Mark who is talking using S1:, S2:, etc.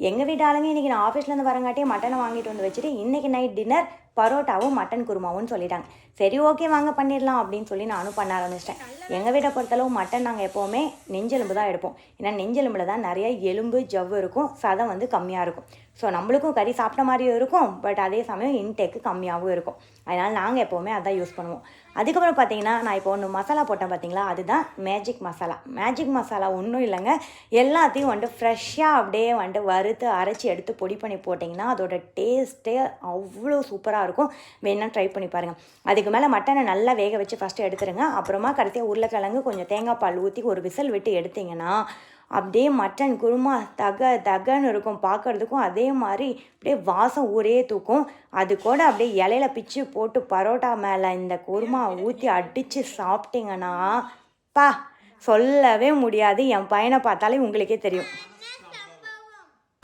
S1: எங்கள் வீட்டு ஆளுங்க இன்றைக்கி நான் ஆஃபீஸ்லேருந்து வரங்காட்டியே மட்டனை வாங்கிட்டு வந்து வச்சுட்டு இன்றைக்கி நைட் டின்னர் பரோட்டாவும் மட்டன் குருமாவும் சொல்லிட்டாங்க. சரி ஓகே வாங்க பண்ணிடலாம் அப்படின்னு சொல்லி நானும் பண்ண ஆரம்பிச்சிட்டேன். எங்கள் வீட்டை பொறுத்தளவு மட்டன் நாங்கள் எப்போவுமே நெஞ்செலும்பு தான் எடுப்போம். ஏன்னா நெஞ்செலும்பில் தான் நிறைய எலும்பு ஜவ்வு இருக்கும், சதம் வந்து கம்மியாக இருக்கும். ஸோ நம்மளுக்கும் கறி சாப்பிட்ட மாதிரியும் இருக்கும், பட் அதே சமயம் இன்டேக்கு கம்மியாகவும் இருக்கும். அதனால் நாங்கள் எப்போவுமே அதான் யூஸ் பண்ணுவோம். அதுக்கப்புறம் பார்த்தீங்கன்னா நான் இப்போ ஒன்று மசாலா போட்டேன் பார்த்தீங்களா, அதுதான் மேஜிக் மசாலா. மேஜிக் மசாலா ஒன்றும் இல்லைங்க, எல்லாத்தையும் வந்துட்டு ஃப்ரெஷ்ஷாக அப்படியே வந்துட்டு வறுத்து அரைச்சி எடுத்து பொடி பண்ணி போட்டிங்கன்னா அதோட டேஸ்ட்டே அவ்வளோ சூப்பராக இருக்கும். வேணா ட்ரை பண்ணி பாருங்கள். அதுக்கு மேலே மட்டனை நல்லா வேக வச்சு ஃபஸ்ட்டு எடுத்துருங்க. அப்புறமா கடைசியாக உருளைக்கிழங்கு கொஞ்சம் தேங்காய் பால் ஊற்றி ஒரு விசில் விட்டு எடுத்திங்கன்னா அப்படியே மட்டன் குருமா தகன்னு இருக்கும். பார்க்குறதுக்கும் அதே மாதிரி அப்படியே வாசம் ஊரே தூக்கும். அது கூட அப்படியே இலையில பிச்சு போட்டு பரோட்டா மேலே இந்த குருமா ஊற்றி அடித்து சாப்பிட்டிங்கன்னா பா சொல்லவே முடியாது. என் பையனை பார்த்தாலே உங்களுக்கே தெரியும்.